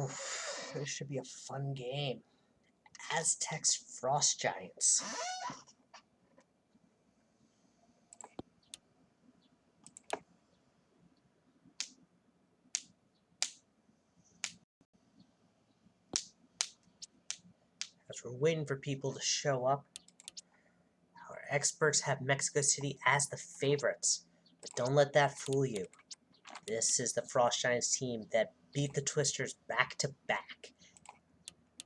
Oh, this should be a fun game. Aztecs Frost Giants. As we're waiting for people to show up, our experts have Mexico City as the favorites. But don't let that fool you. This is the Frost Giants team that beat the Twisters back-to-back.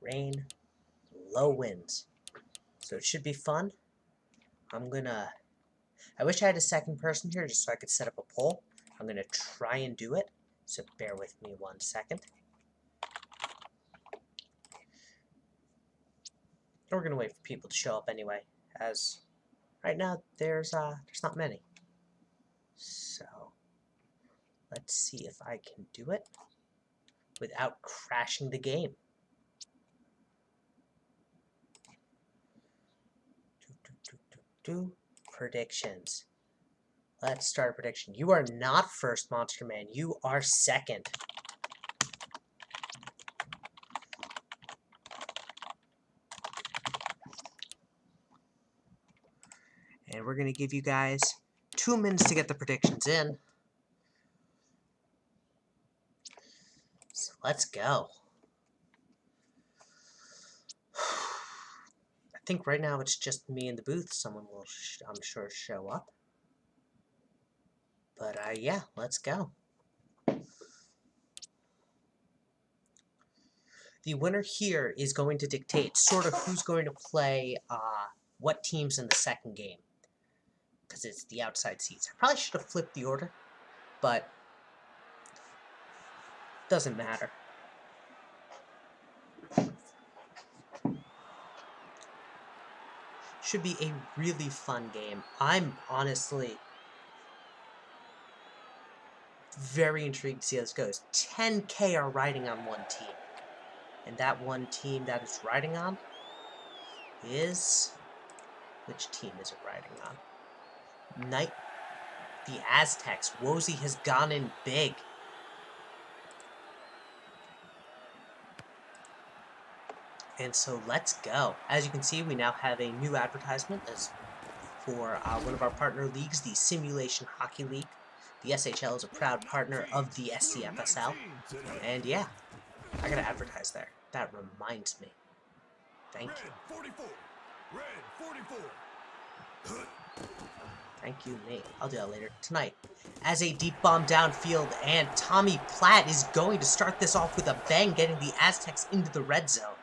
Rain, low winds. So it should be fun. I wish I had a second person here just so I could set up a poll. I'm gonna try and do it, so bear with me 1 second. And we're gonna wait for people to show up anyway, as right now there's not many. So let's see if I can do it without crashing the game. Predictions. Let's start a prediction. You are not first, Monster Man. You are second. And we're going to give you guys 2 minutes to get the predictions in. So let's go. I think right now it's just me in the booth. Someone will, I'm sure, show up. But yeah, let's go. The winner here is going to dictate sort of who's going to play what teams in the second game. Because it's the outside seats. I probably should have flipped the order, but doesn't matter. Should be a really fun game. I'm honestly very intrigued to see how this goes. 10K are riding on one team. And that one team that it's riding on is... Which team is it riding on? The Aztecs. Wozy has gone in big. And so let's go. As you can see, we now have a new advertisement as for one of our partner leagues, the Simulation Hockey League. The SHL is a proud partner of the SCFSL. And yeah, I gotta advertise there. That reminds me. Thank you. Thank you, mate. I'll do that later tonight. As a deep bomb downfield, and Tommy Platt is going to start this off with a bang, getting the Aztecs into the red zone.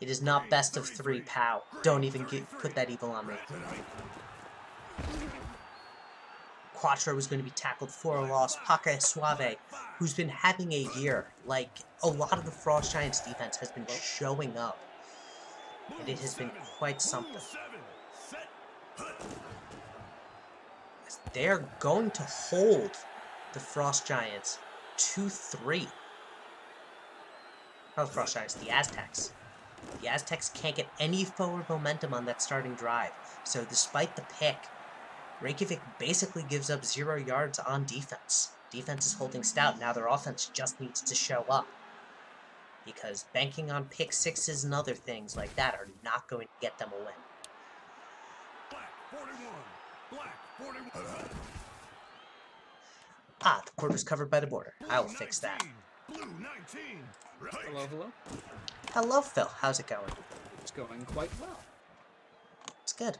It is not best of 3, pal. Don't even put that evil on me. Quattro is going to be tackled for a loss. Paca Suave, who's been having a year. Like, a lot of the Frost Giants defense has been showing up. And it has been quite something. They're going to hold the Frost Giants 2-3. Not the Frost Giants, the Aztecs. The Aztecs can't get any forward momentum on that starting drive. So despite the pick, Reykjavik basically gives up 0 yards on defense. Defense is holding stout. Now their offense just needs to show up. Because banking on pick sixes and other things like that are not going to get them a win. Ah, the court was covered by the border. I will fix that. Hello, hello. Hello, Phil. How's it going? It's going quite well. It's good.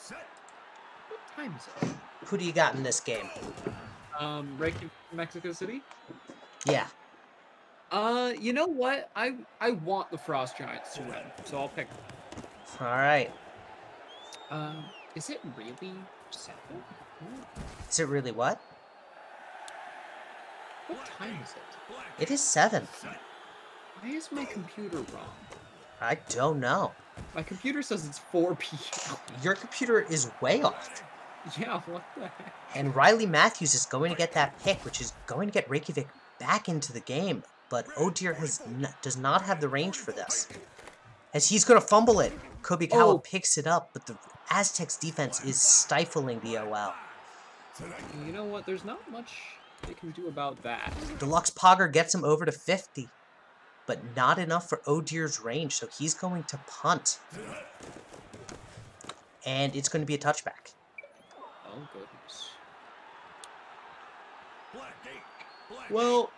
What time is it? Who do you got in this game? Reykjavik, Mexico City? Yeah. You know what? I want the Frost Giants to win, so I'll pick them. Alright. Is it really 7? Is it really what? What time is it? It is 7. Why is my computer wrong? I don't know. My computer says it's 4 p.m. Your computer is way off. Yeah, what the heck? And Riley Matthews is going to get that pick, which is going to get Reykjavik back into the game. But Oh Dear does not have the range for this. As he's going to fumble it. Kobikawa picks it up, but the Aztecs defense is stifling the OL. You know what? There's not much they can do about that. Deluxe Pogger gets him over to 50, but not enough for O'Deer's range, so he's going to punt. And it's going to be a touchback. Oh, goodness. Well,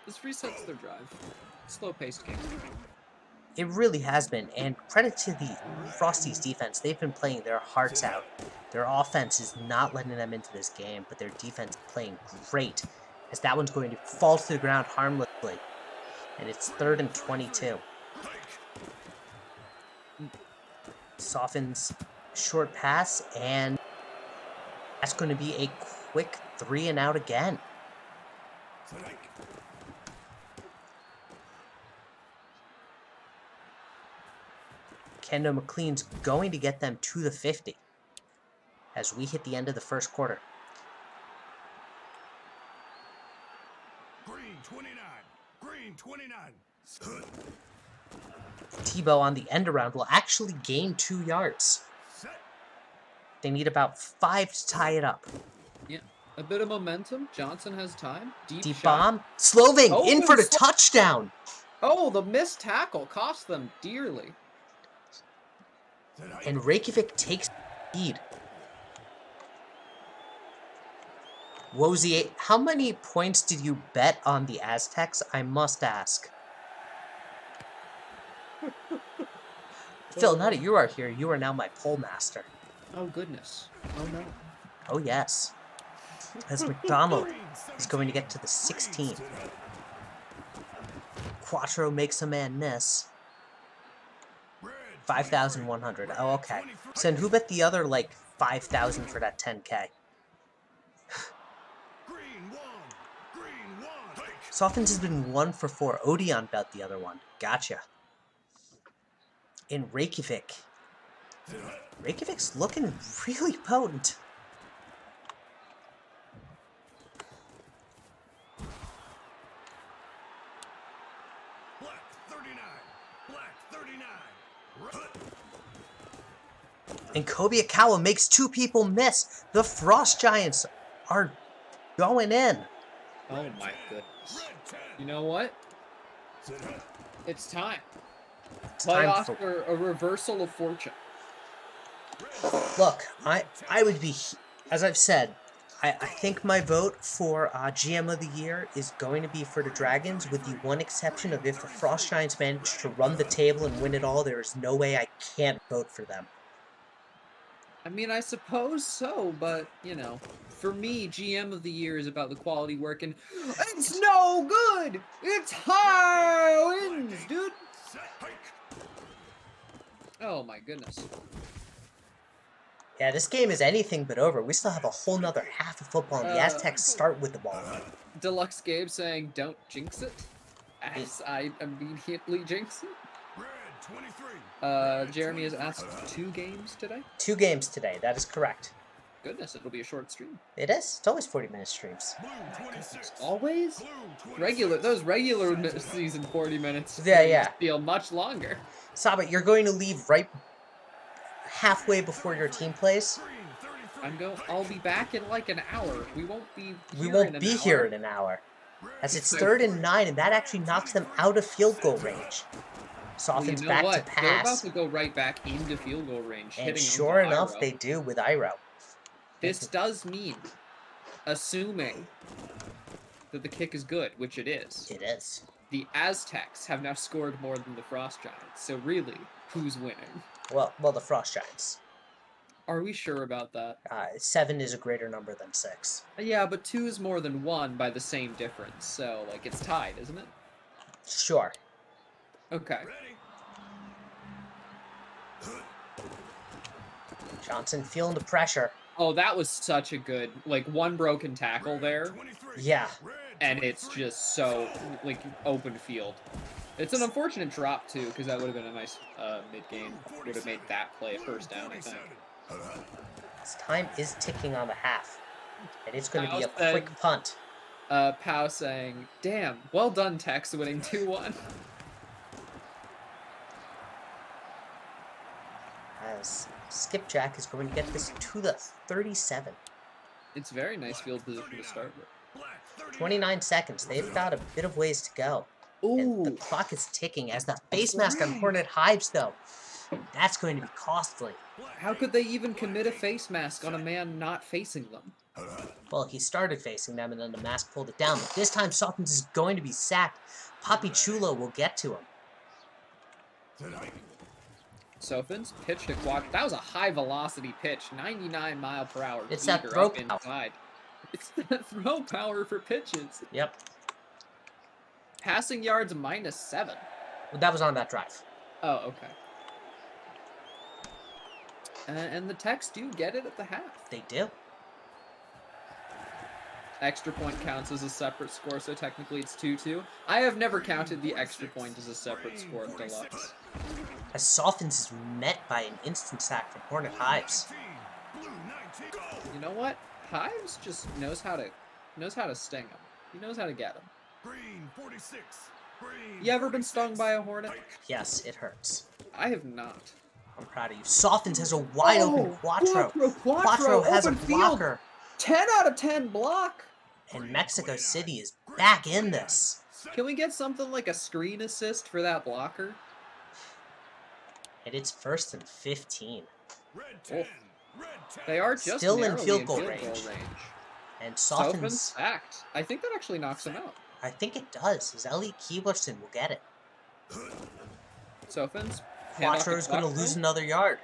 this resets their drive. Slow-paced game. It really has been, and credit to the Frosties defense. They've been playing their hearts out. Their offense is not letting them into this game, but their defense is playing great, as that one's going to fall to the ground harmlessly. And it's 3rd and 22. Softens short pass, and that's going to be a quick 3 and out again. Kendo McLean's going to get them to the 50 as we hit the end of the first quarter. Green 29. Green 29. Tebow on the end around will actually gain 2 yards. They need about 5 to tie it up. Yeah, a bit of momentum. Johnson has time. Deep shot. bomb. Sloving in for the touchdown. Oh, the missed tackle cost them dearly. And Reykjavik takes the lead. Wozie, how many points did you bet on the Aztecs? I must ask. Phil, now that you are here, you are now my poll master. Oh, goodness. Oh, no. Oh, yes. As McDonald is going to get to the 16. Quattro makes a man miss. 5,100. Oh, okay. So, and who bet the other, like, 5,000 for that 10K? Softens has been 1 for 4. Odeon bet the other one. Gotcha. In Reykjavik. Reykjavik's looking really potent. Black 39. Black 39. And Kobiakawa makes 2 people miss. The Frost Giants are going in. Oh, my goodness. You know what? It's time. Playoffs are a reversal of fortune. Look, I would be, as I've said, I think my vote for GM of the Year is going to be for the Dragons, with the one exception of if the Frost Giants manage to run the table and win it all, there is no way I can't vote for them. I mean, I suppose so, but, you know, for me, GM of the Year is about the quality work, and it's no good! It's high wins, dude! Oh, my goodness. Yeah, this game is anything but over. We still have a whole nother half of football, and the Aztecs start with the ball. Deluxe Gabe saying, don't jinx it, as I immediately jinx it. Jeremy has asked 2 games today? 2 games today, that is correct. Goodness, it'll be a short stream. It is. It's always 40-minute streams. Always? Those regular season 40 minutes Yeah. feel much longer. Sabit, you're going to leave right halfway before your team plays? I'll be back in like an hour. We won't be here in an hour. As it's 3rd and 9, and that actually knocks them out of field goal range. Softens back to pass. They're about to go right back into field goal range. And sure enough, they do with Iro. This does mean, assuming that the kick is good, which it is. It is. The Aztecs have now scored more than the Frost Giants. So really, who's winning? Well, the Frost Giants. Are we sure about that? 7 is a greater number than 6. Yeah, but 2 is more than 1 by the same difference. So, like, it's tied, isn't it? Sure. Okay. Johnson feeling the pressure. Oh, that was such a good, like, one broken tackle there. Yeah. And it's just so, like, open field. It's an unfortunate drop, too, because that would have been a nice mid-game. Would have made that play a first down, I think. This time is ticking on the half. And it's going to be a quick punt. Pow saying, damn, well done, Tex, winning 2-1. As Skipjack is going to get this to the 37. It's very nice field position to start with. 39. 29 seconds. They've got a bit of ways to go. And the Ooh. clock is ticking as the face mask on Right. Hornet Hives, though. That's going to be costly. Black How 8. could they even commit a Black 8. face mask on a man not facing them? Well, he started facing them, and then the mask pulled it down. But this time, Softens is going to be sacked. Papi Chulo will get to him. Tonight. Sophins, pitch to Quad. That was a high velocity pitch, 99-mile-per-hour. It's that beater throw up power. inside. It's that throw power for pitches. Yep. Passing yards -7. Well, that was on that drive. Oh, okay. And the Techs do get it at the half. They do. Extra point counts as a separate score, so technically it's 2-2. I have never counted the extra point as a separate score at Deluxe. As Softens is met by an instant sack from Hornet Hives. 19. Blue 19. Go. You know what? Hives just knows how to sting him. He knows how to get him. Green 46. Green You ever been 46. stung by a hornet? Yes, it hurts. I have not. I'm proud of you. Softens has a wide open Quattro. Quattro has a open field. blocker. 10 out of 10 block. And Mexico City is back in this. Can we get something like a screen assist for that blocker? And it's 1st and 15. Red 10. Oh. Red 10. They are just Still in narrowly field goal range. And Sophins Softens, sacked. I think that actually knocks him out. I think it does, as Elliot Keeblerson will get it. Sophins. Quattro's going to lose another yard.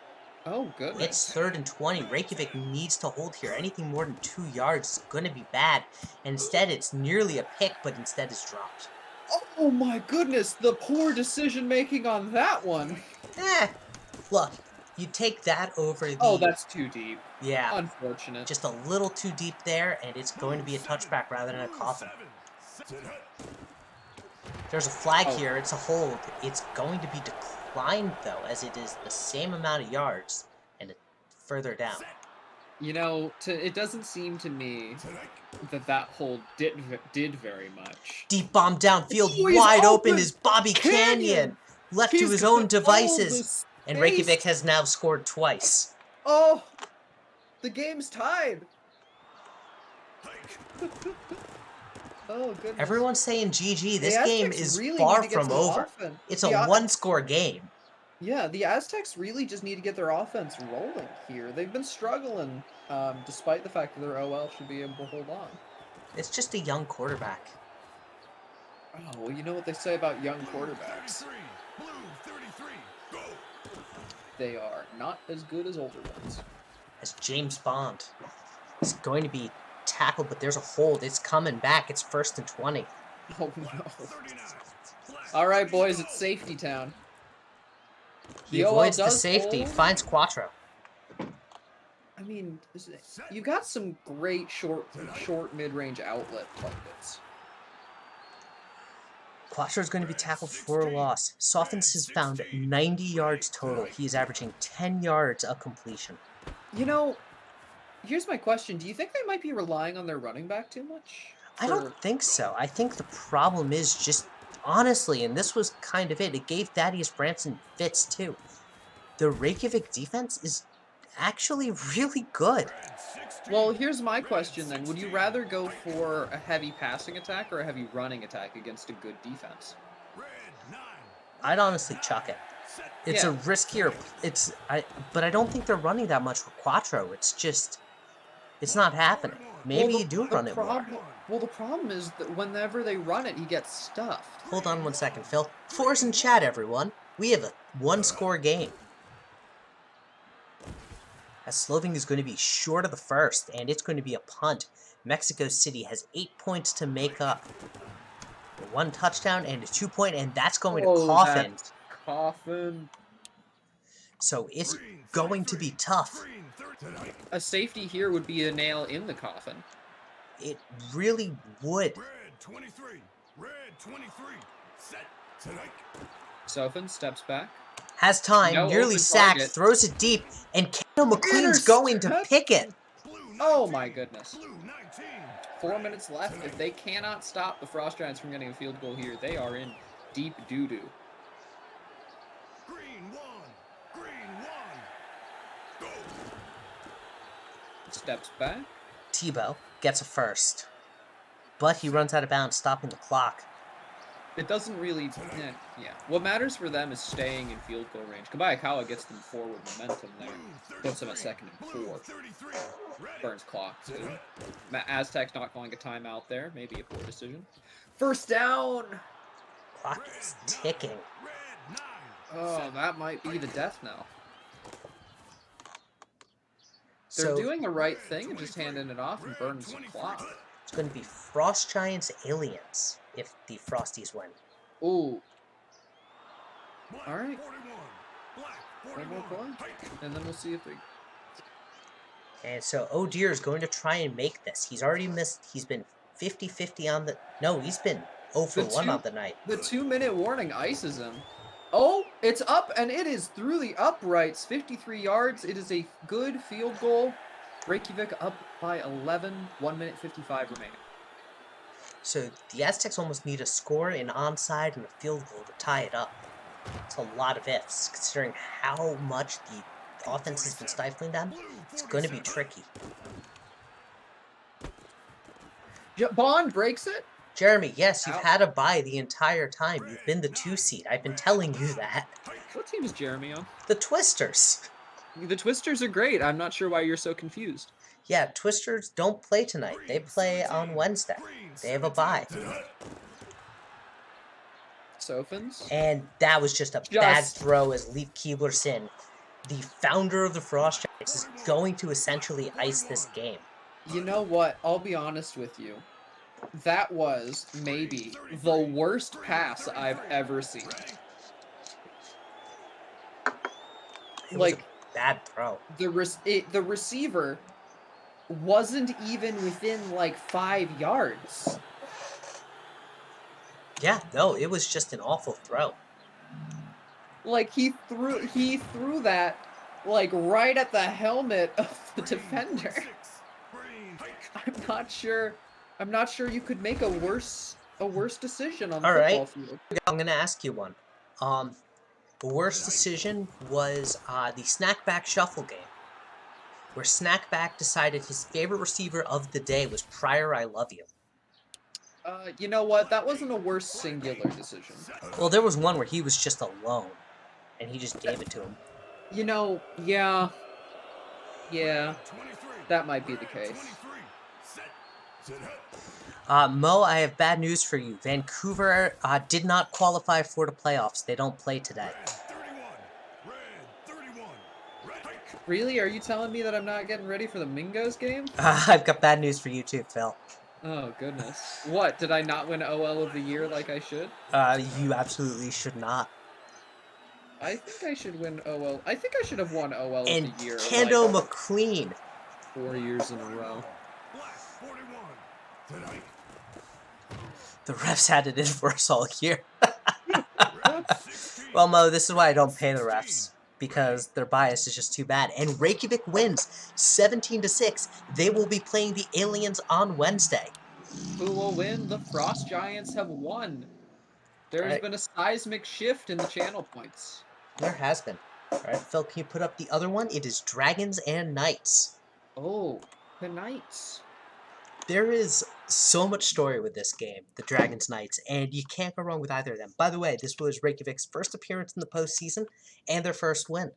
Oh, goodness. It's 3rd and 20. Reykjavik needs to hold here. Anything more than 2 yards is going to be bad. And instead, it's nearly a pick, but instead it's dropped. Oh my goodness, the poor decision making on that one. Look, you take that over the... Oh, that's too deep. Yeah, Unfortunate. just a little too deep there, and it's going to be a touchback rather than a coffin. There's a flag here. It's a hold. It's going to be declined, though, as it is the same amount of yards and further down. You know, it doesn't seem to me that hold did very much. Deep bomb downfield, Oh, he's wide open open! is Bobby Canyon. Left to He's his got own all devices. the And Reykjavik space. has now scored twice. Oh, the game's tied. Oh, goodness. Everyone's saying GG. This The game Aztecs is really far need to get from some over. offense. It's The a O- one-score game. Yeah, the Aztecs really just need to get their offense rolling here. They've been struggling, despite the fact that their OL should be able to hold on. It's just a young quarterback. Oh, well, you know what they say about young quarterbacks. 33. Blue 33. Go. They are not as good as older ones. As James Bond is going to be tackled, but there's a hold. It's coming back. It's 1st and 20. Oh, no. 39. Black All right, boys, 30. it's safety town. He The OL avoids the does safety, hold. finds Quattro. I mean, you got some great short mid-range outlet targets. Quattro's going to be tackled for a loss. Softens has found 90 yards total. He is averaging 10 yards a completion. You know, here's my question. Do you think they might be relying on their running back too much? I don't think so. I think the problem is just, honestly, and this was kind of it gave Thaddeus Branson fits too. The Reykjavik defense is actually really good. Well, here's my question then. Would you rather go for a heavy passing attack or a heavy running attack against a good defense? Red 9. I'd honestly chuck it. It's a riskier, but I don't think they're running that much for Quattro. It's just, it's not happening. Maybe you do run it more. Well, the problem is that whenever they run it, he gets stuffed. Hold on 1 second, Phil. Fours in chat, everyone. We have a one-score game. As Sloving is going to be short of the first, and it's going to be a punt. Mexico City has 8 points to make up. 1 touchdown and a 2-point, and that's going to coffin. That's coffin. So it's going to be tough. Green 30. A safety here would be a nail in the coffin. It really would. Red 23. Red 23. Set. Tonight. Sofin steps back. Has time, No nearly open sacked, target. throws it deep, and Kendall McQueen's going to pick it. Blue 19. Oh my goodness. Blue 19. 4 minutes left. If they cannot stop the Frost Giants from getting a field goal here, they are in deep doo-doo. Green 1. Green 1. Go. Steps back. Tebow gets a first. but he runs out of bounds, stopping the clock. It doesn't really, yeah. What matters for them is staying in field goal range. Kabayakawa gets them forward momentum there. Puts them at 2nd and 4. Burns clock, too. Aztecs not calling a timeout there. Maybe a poor decision. First down! Clock is ticking. Oh, that might be the death knell. They're So doing the right thing and just handing it off and burning some clock. it's going to be Frost Giants Aliens if the Frosties win. Ooh. Alright. One more play, and then we'll see if they... And so O'Deer is going to try and make this. He's already missed. He's been 50-50 on the... No, he's been 0 for 1 on the night. The 2-minute warning ices him. Oh, it's up, and it is through the uprights. 53 yards. It is a good field goal. Reykjavik up by 11. 1 minute 55 remaining. So the Aztecs almost need a score, an onside, and a field goal to tie it up. It's a lot of ifs, considering how much the offense has been stifling them. It's going to be tricky. Bond breaks it. Jeremy, yes, you've had a bye the entire time. You've been the 2 seed. I've been telling you that. What team is Jeremy on? The Twisters. The Twisters are great. I'm not sure why you're so confused. Yeah, Twisters don't play tonight. They play on Wednesday. They have a bye. Sophins? And that was just a bad throw as Leif Keeblerson, the founder of the Frost Giants, is going to essentially ice this game. You know what? I'll be honest with you. That was maybe the worst pass I've ever seen. It was a bad throw. The receiver wasn't even within like 5 yards. Yeah, no, it was just an awful throw. Like he threw that like right at the helmet of the defender. I'm not sure you could make a worse decision on the football field. I'm gonna ask you one. The worst decision was the Snackback Shuffle game, where Snackback decided his favorite receiver of the day was Pryor I Love You. You know what? That wasn't a worse singular decision. Well, there was one where he was just alone, and he just gave it to him. You know, yeah, that might be the case. Mo, I have bad news for you. Vancouver did not qualify for the playoffs. They don't play today. Really? Are you telling me that I'm not getting ready for the Mingos game? I've got bad news for you too, Phil. Oh, goodness. What? Did I not win OL of the year like I should? You absolutely should not. I think I should win OL. I think I should have won OL and of the year. Kendo like McLean. 4 years in a row. The refs had it in for us all year. Well, Mo, this is why I don't pay the refs. Because their bias is just too bad. And Reykjavik wins 17-6. They will be playing the Aliens on Wednesday. Who will win? The Frost Giants have won. There has been a seismic shift in the channel points. There has been. All right, Phil, can you put up the other one? It is Dragons and Knights. Oh, the Knights. There is so much story with this game, the Dragons Knights, and you can't go wrong with either of them. By the way, this was Reykjavik's first appearance in the postseason and their first win.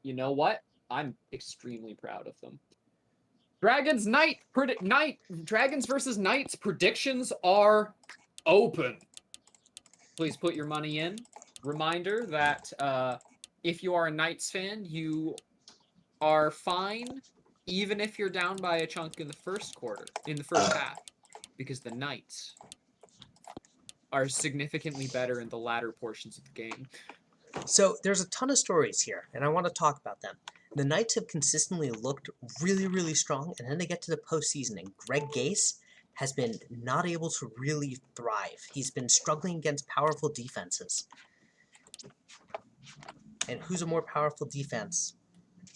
You know what? I'm extremely proud of them. Dragons Dragons versus Knights predictions are open. Please put your money in. Reminder that if you are a Knights fan, you are fine even if you're down by a chunk in the first half, because the Knights are significantly better in the latter portions of the game. So there's a ton of stories here, and I want to talk about them. The Knights have consistently looked really, really strong, and then they get to the postseason, and Greg Gase has been not able to really thrive. He's been struggling against powerful defenses. And who's a more powerful defense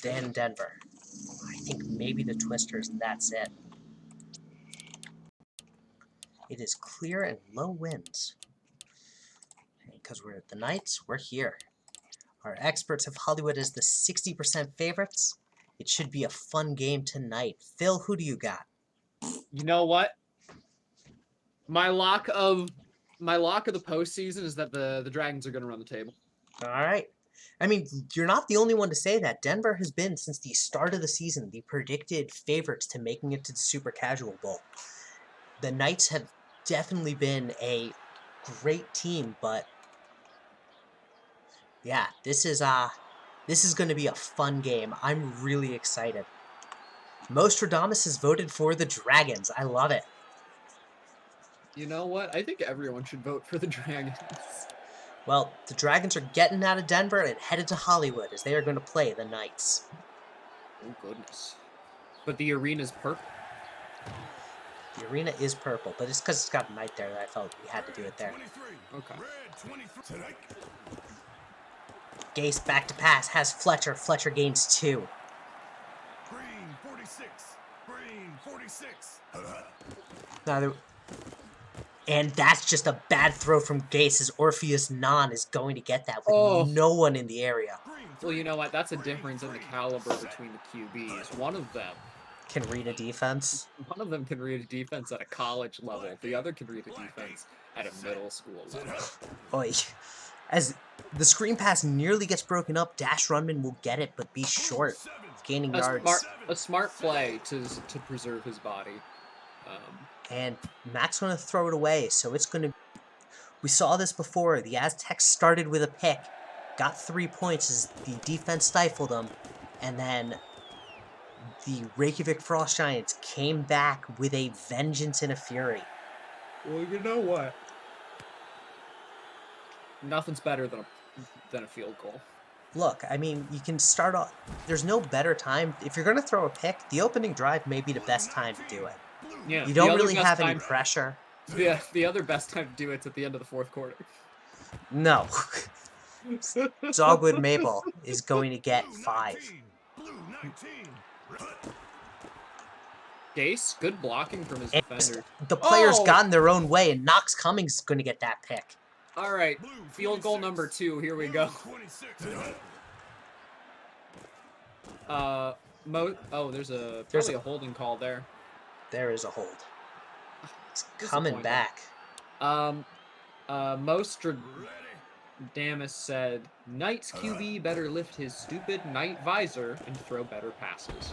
than Denver? I think maybe the Twisters, and that's it. It is clear and low winds. Because we're the Knights, we're here. Our experts have Hollywood as the 60% favorites, It should be a fun game tonight. Phil, who do you got? You know what? My lock of the postseason is that the Dragons are going to run the table. All right. I mean, you're not the only one to say that. Denver has been, since the start of the season, the predicted favorites to making it to the Super Casual Bowl. The Knights have definitely been a great team, but yeah, this is going to be a fun game. I'm really excited. Mostradamus has voted for the Dragons. I love it. You know what? I think everyone should vote for the Dragons. Well, the Dragons are getting out of Denver and headed to Hollywood as they are going to play the Knights. Oh, goodness. But the arena's purple. The arena is purple, but it's because it's got a knight there that I felt we had to do it there. Okay. Gase back to pass, has Fletcher. Fletcher gains 2. Green 46. Green 46. And that's just a bad throw from Gase as Orpheus Non is going to get that with no one in the area. Well, you know what? That's a difference in the caliber between the QBs. One of them Can read a defense. can read a defense at a college level. The other can read a defense at a middle school level. Oy. As the screen pass nearly gets broken up, Dash Runman will get it, but be short, gaining yards. A smart play to preserve his body. And Mac's going to throw it away, so it's going to... We saw this before. The Aztecs started with a pick, got 3 points as the defense stifled them, and then the Reykjavik Frost Giants came back with a vengeance and a fury. Well, you know what? Nothing's better than a field goal. Look, I mean, you can start off... There's no better time. If you're going to throw a pick, the opening drive may be the best time to do it. Yeah, You don't really have any pressure. The other best time to do it's at the end of the fourth quarter. No. Dogwood Maple is going to get 5. Gase, good blocking from his defender. The players got in their own way, and Knox Cummings is going to get that pick. All right, field goal number 2. Here we go. There's probably a holding call there. There is a hold. He's coming back. Mostradamus said, Knight's QB better lift his stupid Knight visor and throw better passes.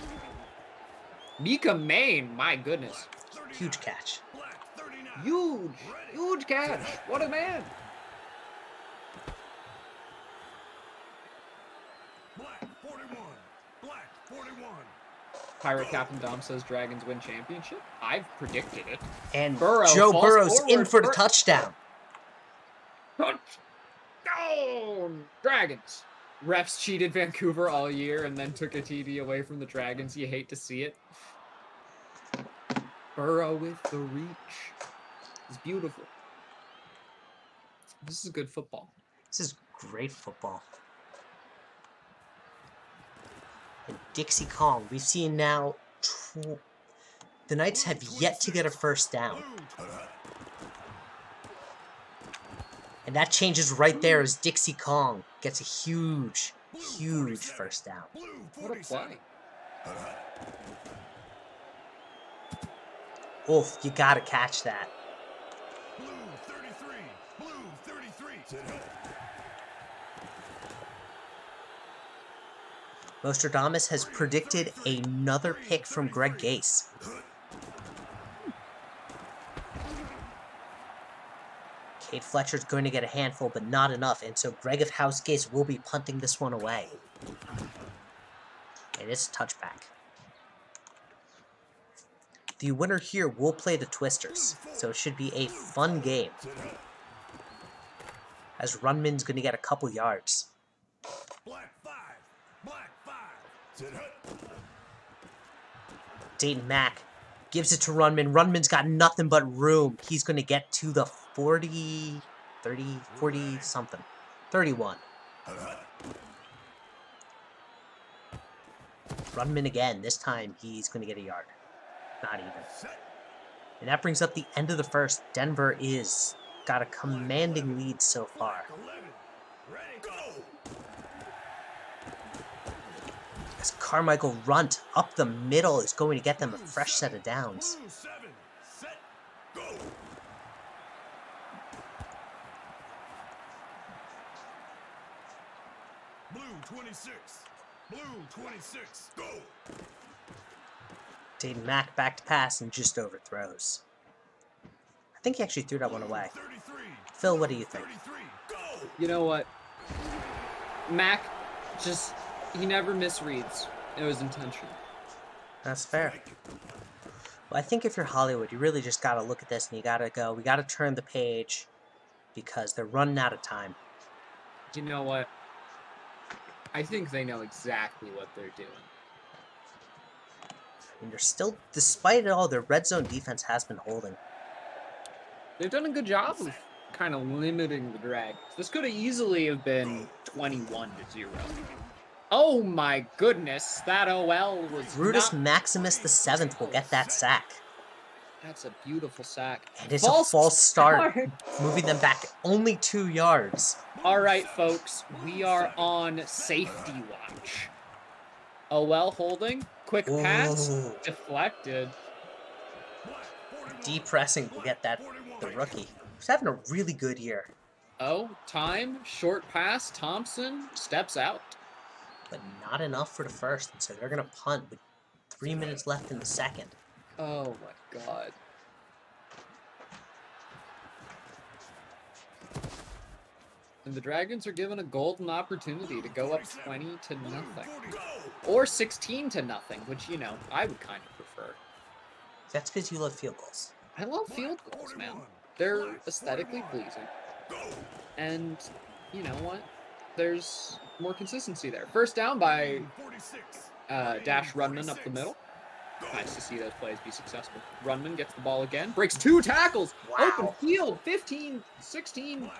Mika Main, my goodness. Huge catch. Huge catch. What a man. Black 41. Black 41. Pirate Captain Dom says Dragons win championship. I've predicted it. And Joe Burrow's in for the touchdown. Touchdown! Dragons. Refs cheated Vancouver all year and then took a TD away from the Dragons. You hate to see it. Burrow with the reach. It's beautiful. This is good football. This is great football. And Dixie Kong, we've seen now... The Knights have yet to get a first down. And that changes right there as Dixie Kong gets a huge first down. What a play. Oof, you gotta catch that. Blue 33. Blue 33. Mostradamus has predicted another pick from Greg Gase. Cade Fletcher's going to get a handful, but not enough, and so Greg of House Gase will be punting this one away. And it's a touchback. The winner here will play the Twisters, so it should be a fun game. As Runman's going to get a couple yards. Black 5. Black 5. Dayton Mack gives it to Runman. Runman's got nothing but room. He's going to get to the 40 something. 31. Runman again. This time he's going to get a yard. Not even. And that brings up the end of the first. Denver is got a commanding lead so far. 11. Ready, go. As Carmichael Runt up the middle is going to get them a fresh set of downs. Blue 7, set, go. Blue 26, blue 26, go. Dayton Mack back to pass and just overthrows. I think he actually threw that one away. 33, Phil, what do you think? 33, go. You know what? Mac, just, he never misreads. It was intentional. That's fair. Well, I think if you're Hollywood, you really just got to look at this and you got to go, we got to turn the page because they're running out of time. You know what? I think they know exactly what they're doing. And they're still, despite it all, their red zone defense has been holding. They've done a good job of kind of limiting the drag. This could have easily have been 21-0. Oh my goodness, that OL was Brutus not... Maximus VII will get that sack. That's a beautiful sack. And it's a false start, moving them back only 2 yards. All right, folks, we are on safety watch. OL holding, quick pass, Ooh. deflected. Deep pressing will get that, the rookie. He's having a really good year. Oh, time, short pass, Thompson steps out. But not enough for the first, and so they're going to punt with 3 minutes left in the second. Oh my god. And the Dragons are given a golden opportunity to go up 20-0. Or 16-0, which, you know, I would kind of prefer. That's because you love field goals. I love field goals, man. They're aesthetically pleasing. And, you know what? There's more consistency there. First down by Dash Runman up the middle. Nice to see those plays be successful. Runman gets the ball again. Breaks 2 tackles. Wow. Open field. 15, 16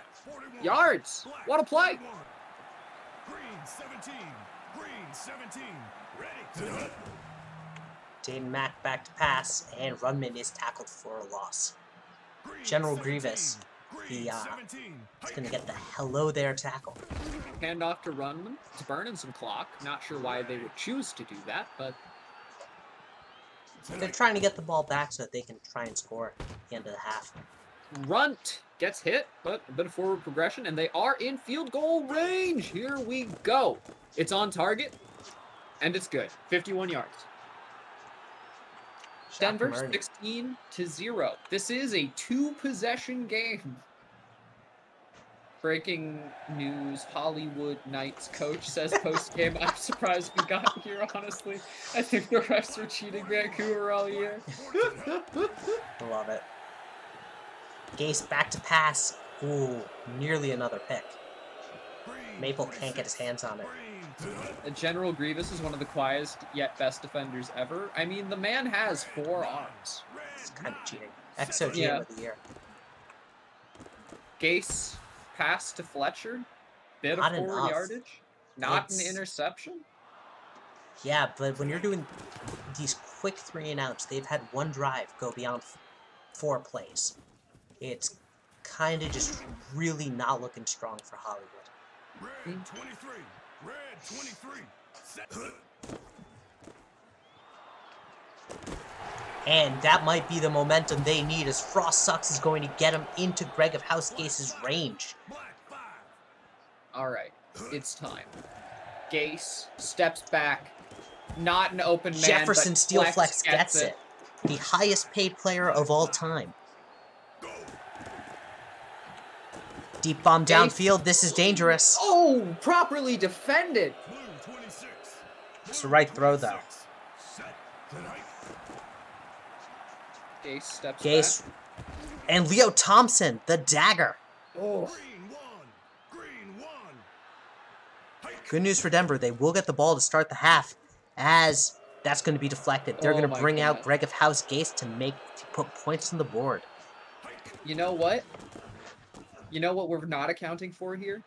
yards. What a play. Green 17, green 17, ready. Dayton Mack back to pass, and Runman is tackled for a loss. General Grievous, he is going to get the hello there tackle. Hand off to Runman. It's burning some clock. Not sure why they would choose to do that, but... They're trying to get the ball back so that they can try and score at the end of the half. Runt gets hit, but a bit of forward progression, and they are in field goal range. Here we go. It's on target, and it's good. 51 yards. Denver 16-0. This is a 2-possession game. Breaking news, Hollywood Knights coach says post-game, I'm surprised we got here, honestly. I think the refs were cheating Vancouver all year. Love it. Gase back to pass. Ooh, nearly another pick. Maple can't get his hands on it. General Grievous is one of the quietest yet best defenders ever. I mean, the man has 4 arms. It's kind of cheating. XO GM of the year. Gase pass to Fletcher. Bit Not of forward enough. Yardage. Not an interception. Yeah, but when you're doing these quick 3-and-outs, they've had one drive go beyond 4 plays. It's kind of just really not looking strong for Hollywood. Red 23, red 23, set. And that might be the momentum they need as Frost Sucks is going to get him into Greg of Housegase's range. All right, it's time. Gase steps back. Not an open man, Jefferson but Steel Flex gets gets it. The highest paid player of all time. Deep bomb downfield. This is dangerous. Oh, properly defended. It's the right throw, though. Gase steps Gase. back. And Leo Thompson, the dagger. Oh. Good news for Denver. They will get the ball to start the half, as that's going to be deflected. They're going to bring out Greg of Housegase to put points on the board. You know what? You know what we're not accounting for here?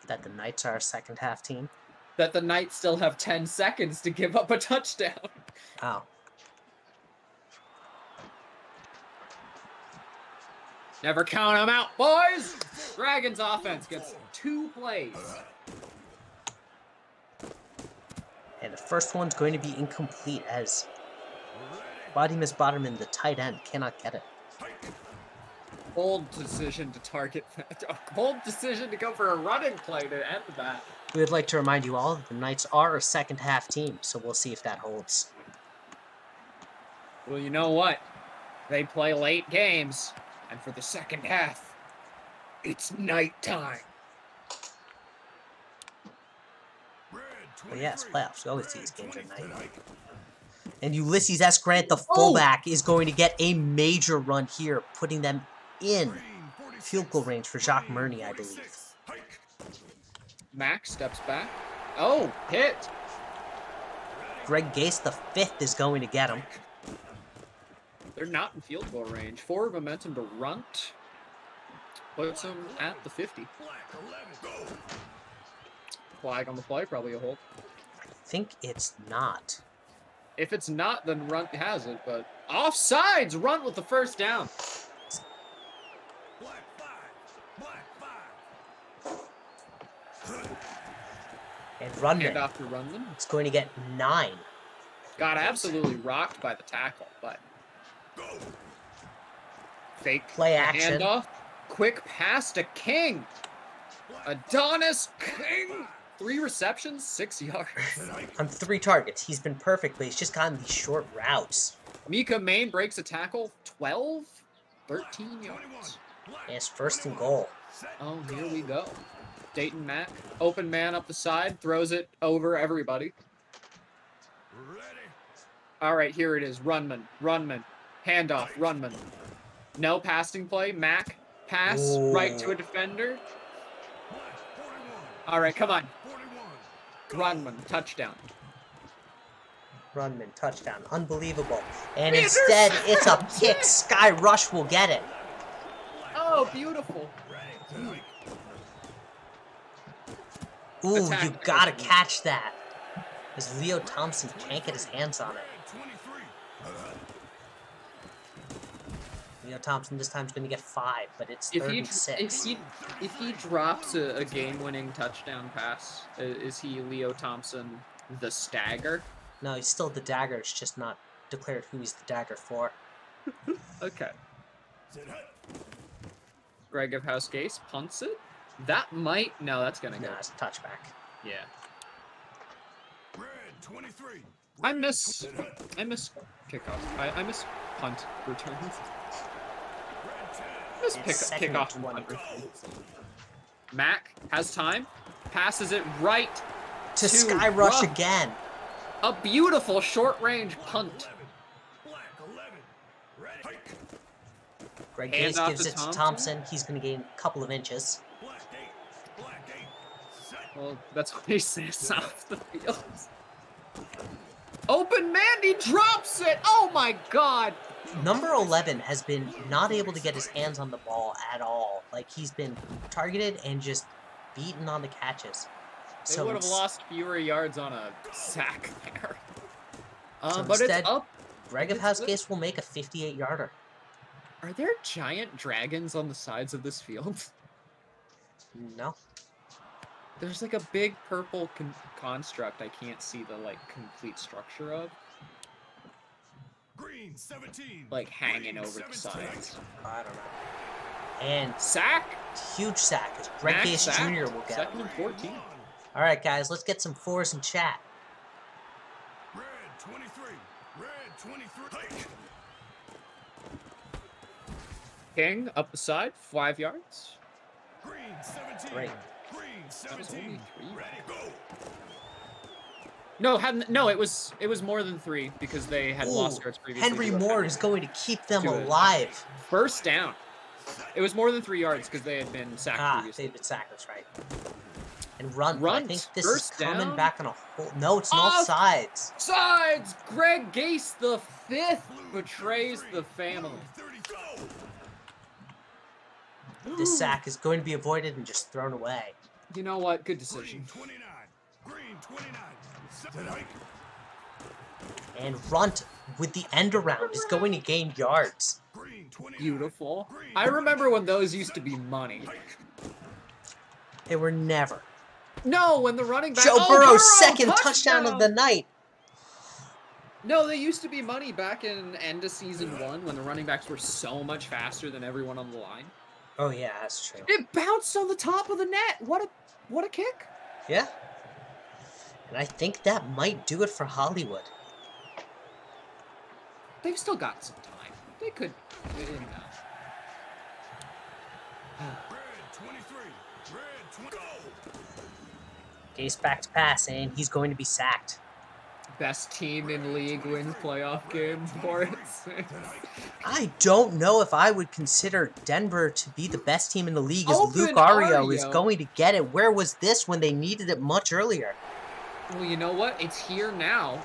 That the Knights are a second half team. That the Knights still have 10 seconds to give up a touchdown. Oh. Never count them out, boys! Dragons offense gets 2 plays. And a First one's going to be incomplete as Bodimus Botterman, the tight end, cannot get it. Bold decision to target. A bold decision to go for a running play to end that. We would like to remind you all that the Knights are a second half team, so we'll see if that holds. Well, you know what? They play late games, and for the second half, it's nighttime. Well, yes, playoffs. We always see these games at night. And Ulysses S. Grant, the fullback, is going to get a major run here, putting them in field goal range for Jacques Murney, I believe. Max steps back. Oh, hit. Greg Gase, the fifth, is going to get him. They're not in field goal range. Forward momentum to runt. Puts him at the 50. Flag on the play, probably a hold. I think it's not. If it's not, then Runt has it, but offsides! Runt with the first down. And Runman. And off to Runman. It's going to get 9. Got absolutely rocked by the tackle, but fake Play action. handoff. Quick pass to King. Adonis King. 3 receptions, 6 yards. On 3 targets. He's been perfect, but he's just gotten these short routes. Mika Main breaks a tackle. 12, 13 yards. Yes, first and goal. Oh, here we go. Dayton Mack, open man up the side, throws it over everybody. All right, here it is. Runman, handoff, Runman. No passing play. Mack, pass right to a defender. All right, come on. Runman, touchdown. Runman, touchdown. Unbelievable. And instead, it's a pick. Sky Rush will get it. Oh, beautiful. Ooh, Attack. you gotta catch that. As Leo Thompson can't get his hands on it. Leo Thompson this time's gonna get 5, but it's 3rd and 6. If he drops a game-winning touchdown pass, is he Leo Thompson the stagger? No, he's still the dagger. It's just not declared who he's the dagger for. Okay. Greg of House Gase punts it. That might... No, that's going to go. No, it's a touchback. Yeah. I miss kickoff. I miss punt returns. I miss kickoff and punt returns. Mack has time. Passes it right To Sky Rush again. A beautiful short-range punt. Greg Hand Gase off gives to it to Thompson. He's going to gain a couple of inches. Well, that's what he says off the field. Open man, he drops it! Oh my god! Number 11 has been not able to get his hands on the ball at all. Like, he's been targeted and just beaten on the catches. They would have lost fewer yards on a sack there. So But instead, it's up. Greg of House Gase will make a 58-yarder. Are there giant dragons on the sides of this field? No. There's like a big purple construct I can't see the like complete structure of. Green 17. Like hanging Green, over the 17. sides. I don't know. And Sack! huge sack as Greg Max Gase sack. Jr. will get Second him. and 14. All right, guys, let's get some 4s in chat. Red 23. Red 23. King up the side, 5 yards. Green 17. Great. Green That was 17. only 3. Ready, go. No, it was more than 3 because they had lost yards previously. Henry Moore is going to keep them to it. alive. First down. It was more than 3 yards because they had been sacked previously. They've been sacked, that's right. And Runt, I Runt, think this first is coming down. back on a whole... No, it's not Off. sides. Sides! Greg Gase the 5th betrays the family. 30, go. This sack is going to be avoided and just thrown away. You know what? Good decision. Green 29. Green 29. Set hike. And Runt, with the end around, is going to gain yards. Green 29. Beautiful. I remember when those used to be money. They were never. No, when the running back... Joe Oh, Burrow's second touchdown of the night. No, they used to be money back in end of season 1 when the running backs were so much faster than everyone on the line. Oh yeah, that's true. It bounced on the top of the net. What a kick. Yeah. And I think that might do it for Hollywood. They've still got some time. They could. Red 23. Red 20. Go. Gase back to pass, and he's going to be sacked. Best team in league wins playoff games for it. I don't know if I would consider Denver to be the best team in the league as Open Luke Ario is Ario. going to get it. Where was this when they needed it much earlier? Well, you know what? It's here now.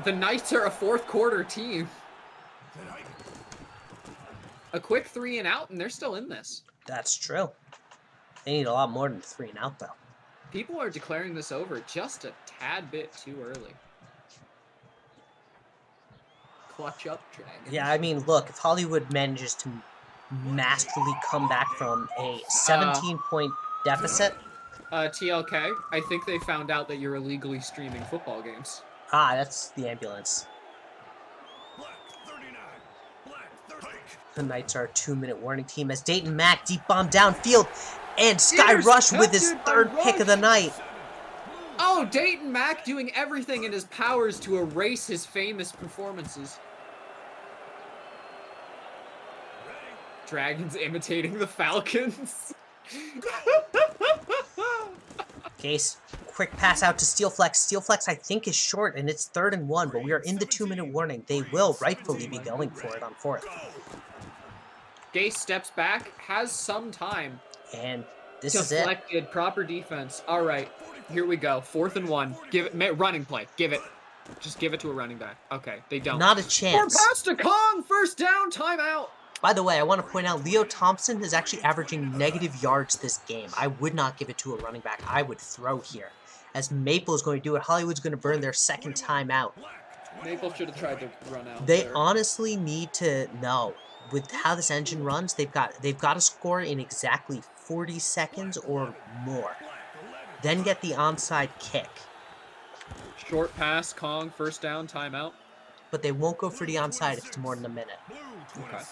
The Knights are a fourth quarter team. A quick 3 and out, and they're still in this. That's true. They need a lot more than 3 and out, though. People are declaring this over just a tad bit too early. Clutch up, Dragons. Yeah, I mean, look, if Hollywood manages to masterfully come back from a 17-point deficit... TLK, I think they found out that you're illegally streaming football games. Ah, that's the ambulance. Black 39. Black 30. The Knights are a 2-minute warning team as Dayton Mack deep bomb downfield, and Sky Rush with his Intercepted by 3rd pick of the Rush. night. Oh, Dayton Mack doing everything in his powers to erase his famous performances. Dragons imitating the Falcons. Gase, quick pass out to Steelflex. Steelflex, I think, is short, and it's 3rd and 1, but we are in the 2-minute warning. They will rightfully be going for it on 4th. Gase steps back, has some time. And this is it. Deflected, proper defense. All right, here we go. 4th and 1. Give it, running play. Give it. Just give it to a running back. Okay, they don't. Not a Or chance. pass to Kong, first down, timeout. By the way, I want to point out, Leo Thompson is actually averaging negative yards this game. I would not give it to a running back. I would throw here. As Maple is going to do it, Hollywood's going to burn their 2nd time out. Maple should have tried to run out. They there. honestly need to know, with how this engine runs, they've got to score in exactly 40 seconds or more. Then get the onside kick. Short pass, Kong, first down, timeout. But they won't go for the onside if it's more than a minute. Okay.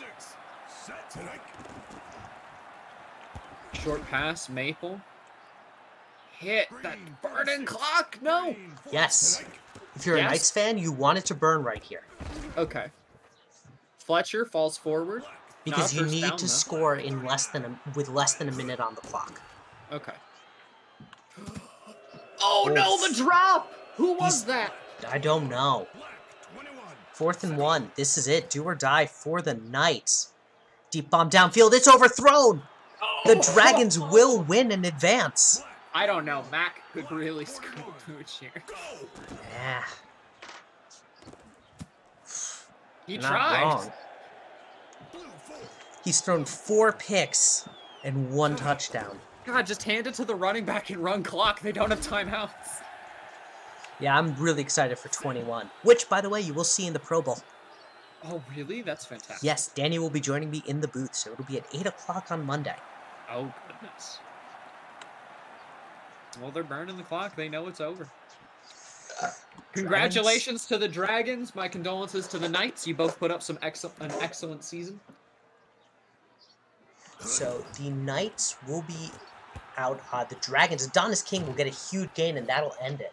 Short pass, Maple. Hit that burning clock. No. Yes. If you're a Yes. Knights fan, you want it to burn right here. Okay. Fletcher falls forward. Because Not you first need down, to though. score in with less than a minute on the clock. Okay. Oh no, the drop! Who was He's- that? I don't know. 4th and 1. This is it. Do or die for the Knights. Deep bomb downfield. It's overthrown. The Dragons will win and advance. I don't know. Mac could really screw Pooch here. Yeah. He Not tried. wrong. He's thrown 4 picks and 1 touchdown. God, just hand it to the running back and run clock. They don't have timeouts. Yeah, I'm really excited for 21. Which, by the way, you will see in the Pro Bowl. Oh, really? That's fantastic. Yes, Danny will be joining me in the booth, so it'll be at 8 o'clock on Monday. Oh, goodness. Well, they're burning the clock. They know it's over. Congratulations to the Dragons. My condolences to the Knights. You both put up an excellent season. So the Knights will be out. The Dragons, Adonis King will get a huge gain, and that'll end it.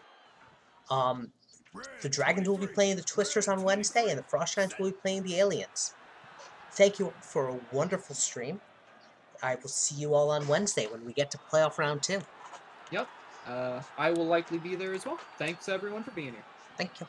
The Dragons will be playing the Twisters on Wednesday, and the Frost Giants will be playing the Aliens. Thank you for a wonderful stream. I will see you all on Wednesday when we get to playoff round 2. Yep. I will likely be there as well. Thanks, everyone, for being here. Thank you.